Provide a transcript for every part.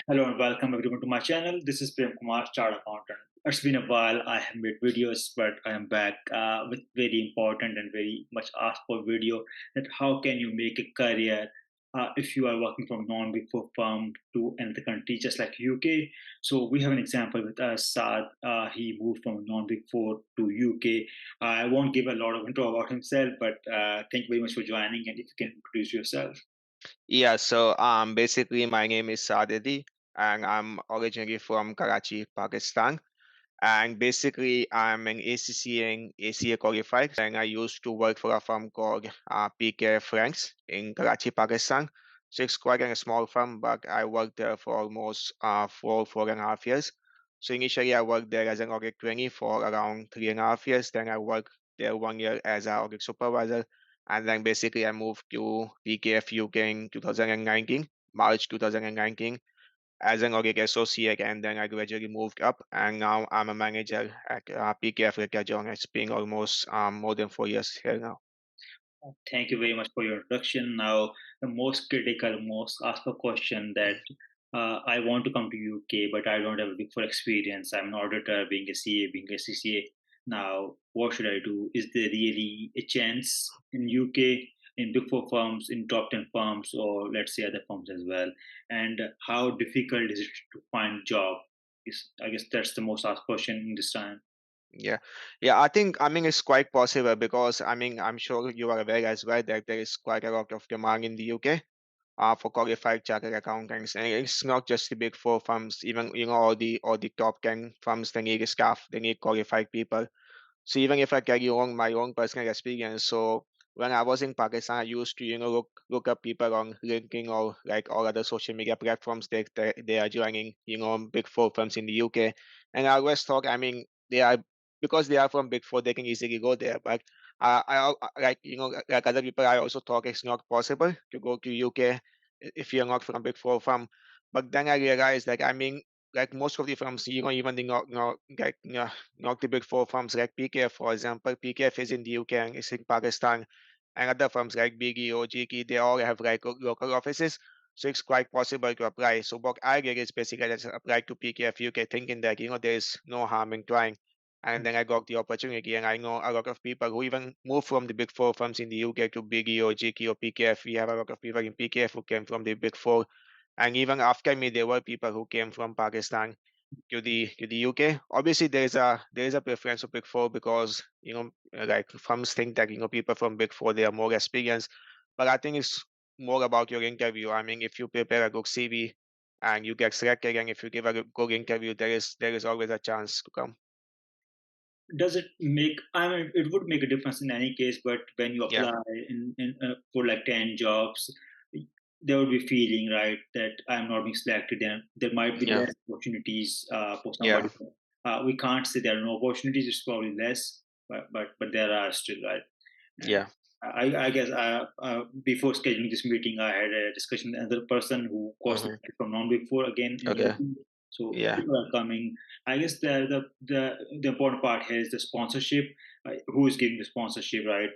Hello and welcome everyone to my channel. This is Prem Kumar, Chartered Accountant. It's been a while. I have made videos, but I am back with very important and very much asked for video. That how can you make a career if you are working from non-big four firm to another country, just like UK. So we have an example with us. Saad, he moved from non-big four to UK. I won't give a lot of intro about himself, but thank you very much for joining. And if you can introduce yourself. Yeah, so basically my name is Sadidi and I'm originally from Karachi, Pakistan. And basically I'm an ACCA and ACA qualified and I used to work for a firm called PK Franks in Karachi, Pakistan. So it's quite a small firm, but I worked there for almost 4.5 years. So initially I worked there as an audit trainee for around 3.5 years. Then I worked there 1 year as an audit supervisor. And then basically I moved to PKF UK in 2019, March 2019 as an audit associate, and then I gradually moved up, and now I'm a manager at PKF John. It's been almost more than 4 years here now. Thank you very much for your introduction. Now, the most critical, most asked for question that I want to come to UK, but I don't have a big four experience. I'm an auditor, being a CA, being a CCA. Now, what should I do? Is there really a chance in UK, in big four firms, in top 10 firms, or let's say other firms as well? And how difficult is it to find job? I guess that's the most asked question in this time. Yeah, yeah. I mean it's quite possible because I'm sure you are aware as well that there is quite a lot of demand in the UK for qualified chartered accountants, and it's not just the big four firms. Even all the top 10 firms, they need staff, they need qualified people. So even if I carry on my own personal experience, so when I was in Pakistan, I used to, look up people on LinkedIn or like all other social media platforms that they are joining, big four firms in the UK. And I always thought, I mean, they are because they are from big four, they can easily go there. But like like other people, I also thought it's not possible to go to UK if you're not from big four firm. But then I realized, like, I mean, like most of the firms, even the not the big four firms like PKF, for example. PKF is in the UK and is in Pakistan, and other firms like BGO, GK, they all have like local offices. So it's quite possible to apply. So what I did is basically just apply to PKF UK, thinking that there is no harm in trying. And then I got the opportunity, and I know a lot of people who even moved from the big four firms in the UK to BGO, GK, or PKF. We have a lot of people in PKF who came from the big four, and even after me, there were people who came from Pakistan to the UK. Obviously, there is a preference for Big Four because like firms think that people from Big Four, they are more experienced, but I think it's more about your interview. I mean, if you prepare a good CV and you get selected, and if you give a good interview, there is always a chance to come. Does it make, I mean, it would make a difference in any case, but when you Yeah, apply for like 10 jobs, there would be feeling, right, that I'm not being selected, and there might be yeah, less opportunities for yeah, somebody. We can't say there are no opportunities, it's probably less, but there are still, right? And yeah. I guess before scheduling this meeting, I had a discussion with another person who got Hmm. selected from non-big four again in Okay. UK. So Yeah. people are coming. I guess the important part here is the sponsorship. Who is giving the sponsorship, right?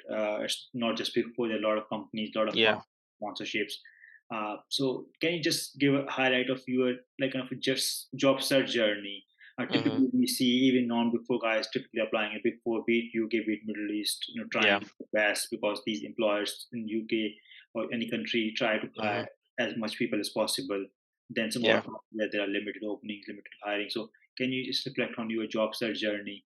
It's not just big four. There are a lot of companies, a lot of Yeah. sponsorships. So can you just give a highlight of your like kind of a just job search journey? Hmm. Typically, we see even non-big four guys typically applying a big four, be it UK, be it Middle East, trying Yeah. their best because these employers in UK or any country try to Hmm. hire as much people as possible. Then some Yeah. other where there are limited openings, limited hiring. So can you just reflect on your job search journey?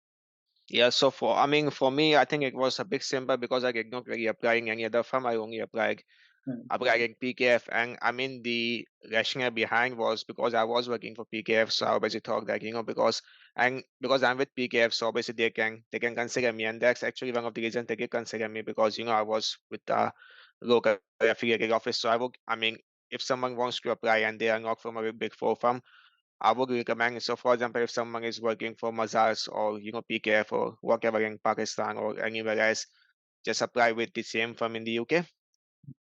Yeah, so for me, I think it was a bit simple because I did not really apply in any other firm. I only applied in PKF, and I mean the rationale behind was because I was working for PKF, so I obviously thought that because I'm with PKF, so obviously they can consider me, and that's actually one of the reasons they did consider me because I was with the local affiliated office. So I mean, if someone wants to apply and they are not from a big four firm, I would recommend. So, for example, if someone is working for Mazars or PKF or whatever in Pakistan or anywhere else, just apply with the same firm in the UK.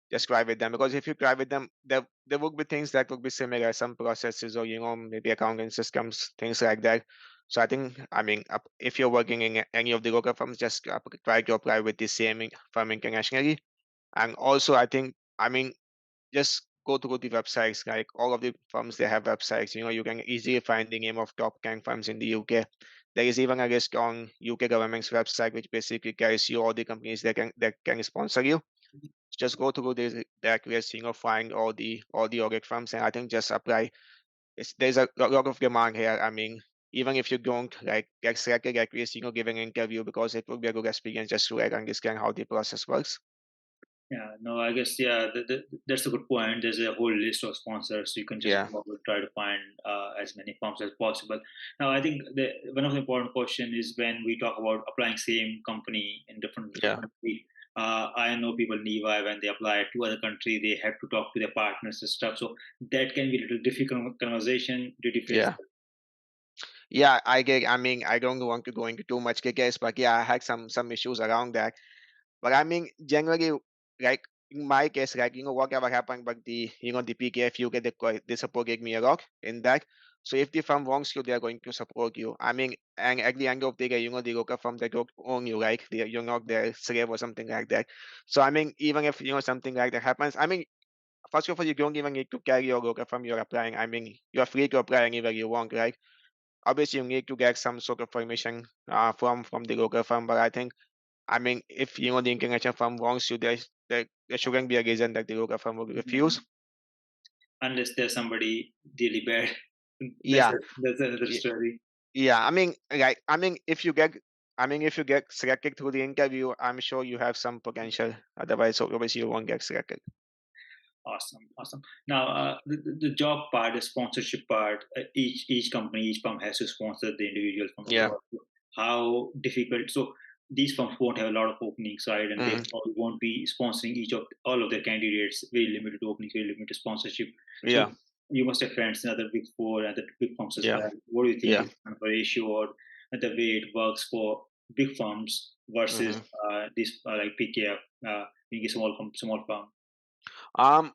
Just try with them because if you try with them, there would be things that would be similar, some processes or maybe accounting systems, things like that. So I mean, if you're working in any of the local firms, just try to apply with the same firm internationally. And also, I mean, just go through the websites, like all of the firms, they have websites. You can easily find the name of top 10 firms in the UK. There is even a list on UK government's website, which basically carries you all the companies that can sponsor you. Just go through that list, find all the audit firms, and I think just apply. There's a lot of demand here. I mean, even if you don't like get selected, at least give an interview, because it will be a good experience just to like understand how the process works. Yeah, no, I guess yeah, that's a good point. There's a whole list of sponsors. You can just Yeah, go and try to find as many firms as possible. Now, I think one of the important question is when we talk about applying same company in different yeah. country. I know people in EY when they apply to other country, they have to talk to their partners and stuff. So that can be a little difficult conversation. Did you face Yeah. Yeah, I get. I mean, I don't want to go into too much details, but yeah, I had some issues around that. But I mean, generally, like in my case, like whatever happened, but the PKF you get the support gave me a lot in that. So if the firm wants you, they are going to support you. I mean, and at the end of the day, the local firm they don't own you, like you're not their slave or something like that. So I mean, even if something like that happens, I mean, first of all, you don't even need to carry your local firm you're applying. I mean, you're free to apply anywhere you want, right? Obviously, you need to get some sort of permission from the local firm, but I mean, if the international firm wants you, there shouldn't be a reason that the local firm will refuse. unless there's somebody really bad? Yeah, That's another y- story. yeah. I mean, like, if you get selected through the interview, I'm sure you have some potential. Otherwise, obviously, you won't get selected. Awesome, awesome. Now, the job part, the sponsorship part, each company, each firm has to sponsor the individual from Yeah. abroad. So how difficult? So these firms won't have a lot of openings, right? And they Mm, probably won't be sponsoring each of all of their candidates. Very limited openings, very limited sponsorship. yeah. So you must have friends in other big four and the big firms as Yeah. well. What do you think Yeah. is kind of a ratio or the way it works for big firms versus Hmm. this like PKF being a small firm? Um,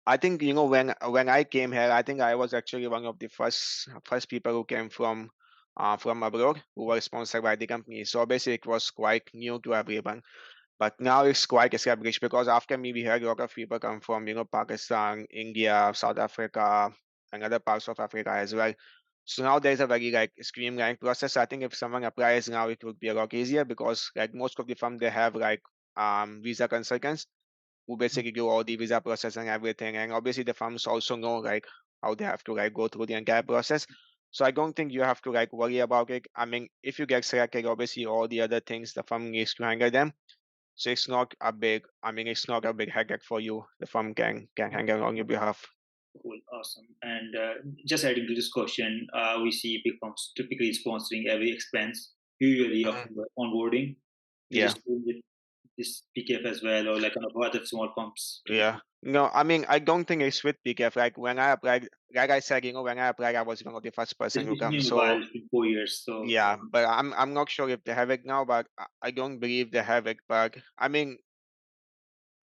I think when I came here, I think I was actually one of the first people who came from abroad who were sponsored by the company. So basically, it was quite new to everyone. But now it's quite established, because after me, we had a lot of people come from Pakistan, India, South Africa, and other parts of Africa as well. So now there's a very like streamlined process. I think if someone applies now, it would be a lot easier, because like most of the firm they have like visa consultants who basically do all the visa process and everything. And obviously the firms also know like how they have to like go through the entire process. So I don't think you have to like worry about it. I mean, if you get selected, obviously all the other things the firm needs to handle them. So it's not a big headache for you. The firm can handle on your behalf. Cool, awesome. And just adding to this question, we see big firms typically sponsoring every expense, usually of Mhm. onboarding. Is Yeah. it true with this PKF as well, or like kind of other small firms Yeah. typically? No, I mean, I don't think it's with PKF. Like when I applied, like I said, when I applied, I was one of the first person who It's come. been a while, So it's been 4 years, so yeah, but I'm not sure if they have it now, but I don't believe they have it. But I mean,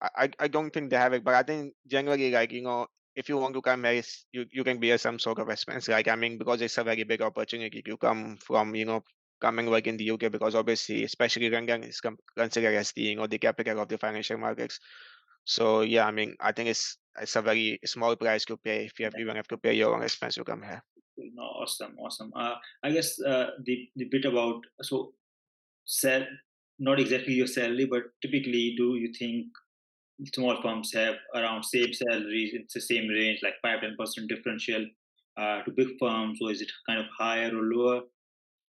I don't think they have it. But I think generally, like if you want to come here, you can bear some sort of expense. Like I mean, because it's a very big opportunity to come from coming work in the UK, because obviously, especially London is considered as the the capital of the financial markets. So yeah, I mean, I think it's a very small price to pay if you have to pay your own expense to come here. no, awesome, awesome. I guess the bit about so sell not exactly your salary, but typically, do you think small firms have around same salaries? It's the same range, like 5-10% differential to big firms, or is it kind of higher or lower?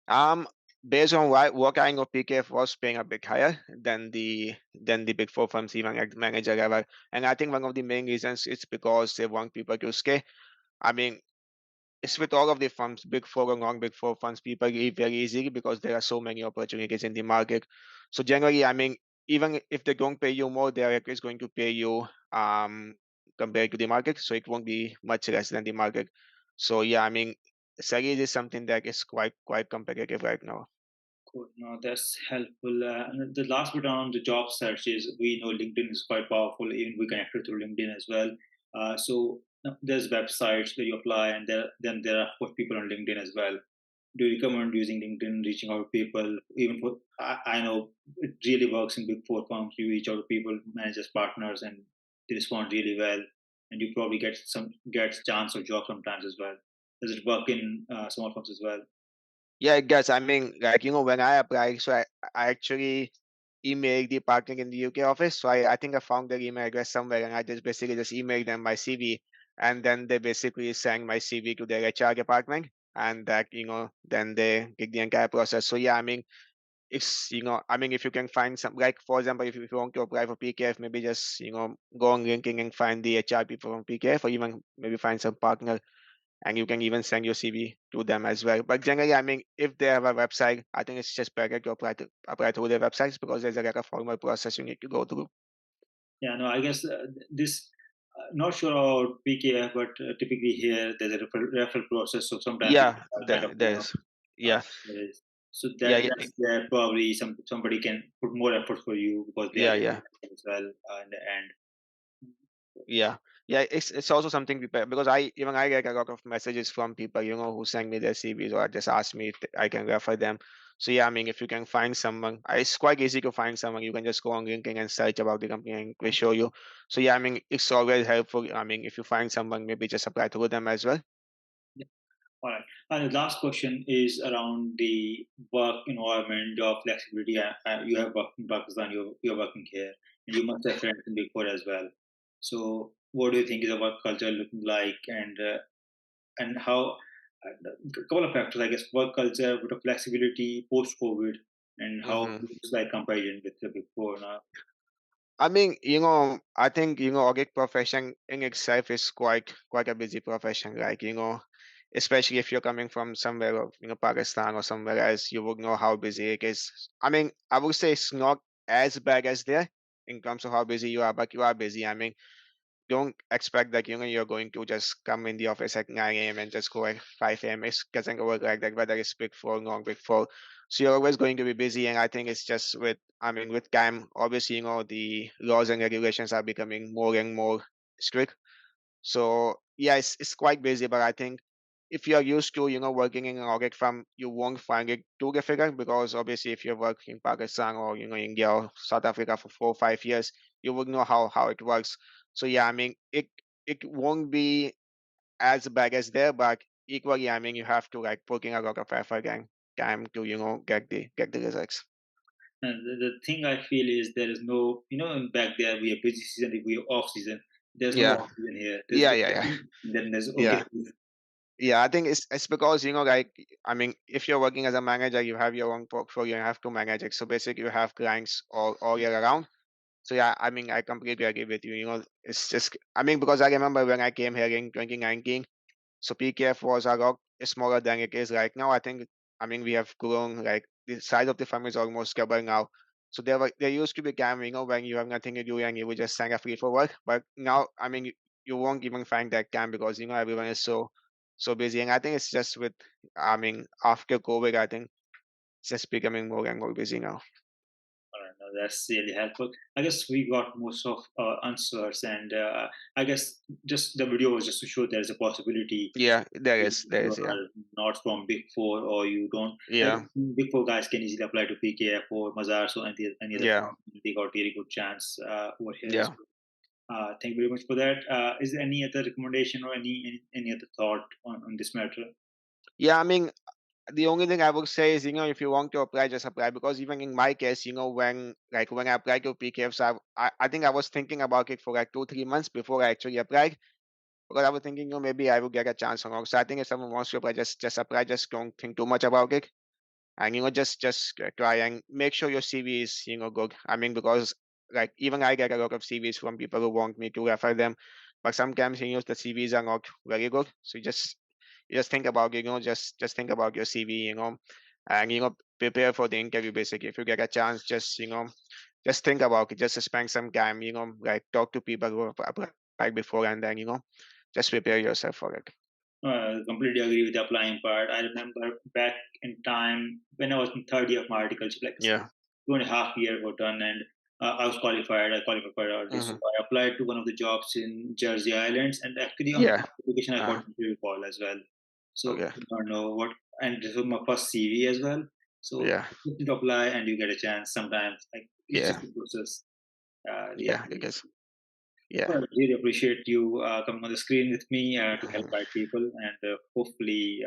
Um, Based on what kind of PKF was paying a bit higher than the big four firms, even at manager level. And I think one of the main reasons is because they want people to stay. I mean, it's with all of the firms, big four or non-big four firms, people leave very easily because there are so many opportunities in the market. So generally, I mean, even if they don't pay you more, they're at least going to pay you compared to the market. So it won't be much less than the market. So yeah, I mean, salary is something that is quite competitive right now. Cool. No, that's helpful. And the last bit on the job search is we know LinkedIn is quite powerful. Even we connected through LinkedIn as well. So there's websites that you apply, and then there are of course people on LinkedIn as well. Do you recommend using LinkedIn, reaching out to people? Even for I know it really works in big four firms. You reach out to people, managers, partners, and they respond really well. and you probably get chance of job sometimes as well. Does it work in small firms as well? Yeah, it does. I mean, like, when I applied, so I actually emailed the partner in the UK office. So I think I found their email address somewhere, and I just basically just emailed them my CV, and then they basically sent my CV to their HR department, and that, then they did the entire process. So yeah, I mean, I mean, if you can find some, like, for example, if you want to apply for PKF, maybe just, go on LinkedIn and find the HR people from PKF, or even maybe find some partner, and you can even send your CV to them as well. But generally, I mean, if they have a website, I think it's just better to apply through their websites, because there's like a formal process you need to go through. Yeah, no, I guess this. Not sure about PKF, but typically here there's a referral process. So sometimes you Yeah, kind of there's yeah, there is. So yeah, yeah, that's where probably somebody can put more effort for you because they are yeah, getting yeah. it as well in the end. Yeah, yeah, it's also something people, because I get a lot of messages from people, who send me their CVs or just ask me if I can refer them. So yeah, I mean, if you can find someone, it's quite easy to find someone. You can just go on LinkedIn and search about the company, and they show you. So yeah, I mean, it's always helpful. I mean, if you find someone, maybe just apply to them as well. Yeah. All right. And the last question is around the work environment, job flexibility. You have worked in Pakistan, you're working here, and you must have friends in Big Four as well. So, what do you think is the work culture looking like, and how? A couple of factors, I guess, work culture, bit of flexibility post COVID, and how Hmm. it looks like comparison with the Big Four now. I mean, I think, audit profession in itself is quite a busy profession. Like, especially if you're coming from somewhere of, Pakistan or somewhere else, you would know how busy it is. I mean, I would say it's not as bad as there in terms of how busy you are, but you are busy. I mean, don't expect that, you're going to just come in the office at 9 a.m. and just go at 5 a.m. It doesn't work like that, whether it's big four, non big four. So you're always going to be busy. And I think it's just I mean, with time, obviously, the laws and regulations are becoming more and more strict. So yeah, it's quite busy, but I think if you're used to, working in an audit firm, you won't find it too difficult, because obviously if you work in Pakistan or, India or South Africa for 4 or 5 years, you would know how it works. So yeah, I mean, it won't be as bad as there, but equally, I mean, you have to like put in a lot of effort and time to, get the results. And the thing I feel is there is no, back there we have busy season, we have off season. There's no Yeah, off season here. There's yeah, just yeah, yeah, then there's okay. yeah. Yeah, I think it's because, like, I mean, if you're working as a manager, you have your own portfolio, you have to manage it. So basically, you have clients all year around. So yeah, I mean, I completely agree with you. It's just, I mean, because I remember when I came here in 2019, so PKF was a lot smaller than it is right now. I mean, we have grown, like, the size of the farm is almost double now. So there used to be time, when you have nothing to do and you would just sign up free for work. But now, I mean, you won't even find that time, because, everyone is so busy. And I think it's just I mean, after COVID, I think it's just becoming more and more busy now. No, that's really helpful. I guess we got most of our answers, and I guess just the video was just to show there is a possibility Yeah, there you is, yeah, are not from Big Four or you don't. Like yeah, Big Four guys can easily apply to PKF or Mazars or any other yeah, firm. They got really good chance over here as yeah, well. Thank you very much for that. Is there any other recommendation or any other thought on this matter? yeah. I mean, the only thing I would say is, if you want to apply, just apply. Because even in my case, when I applied to PKFs, I think I was thinking about it for like 2 3 months before I actually applied, because I was thinking, maybe I will get a chance or not. So I think if someone wants to apply, just apply. Just don't think too much about it, and just try and make sure your CV is, good. I mean, because, like, even I get a lot of CVs from people who want me to refer them, but sometimes, the CVs are not very good. So you just think about it, just think about your CV, and, prepare for the interview. Basically, if you get a chance, just think about it. Just spend some time, like, talk to people who have applied before, and then, just prepare yourself for it. Completely agree with the applying part. I remember back in time when I was in third year of my articleship, like Yeah. 2.5 years were done, and I was qualified. I qualified for already, so Hmm. I applied to one of the jobs in Jersey Islands, and actually on Yeah. application I got Uh, an interview call as well. So okay. I don't know what, and this was my first CV as well. So Yeah. you need to apply, and you get a chance. Sometimes, like it's Yeah. just a process. Yeah. Yeah. I guess. Yeah, Well, I really appreciate you coming on the screen with me to help guide people, and hopefully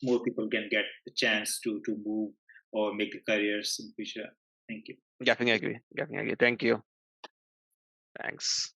more people can get the chance to move or make the careers in future. Thank you. definitely, definitely. Thank you. Thanks.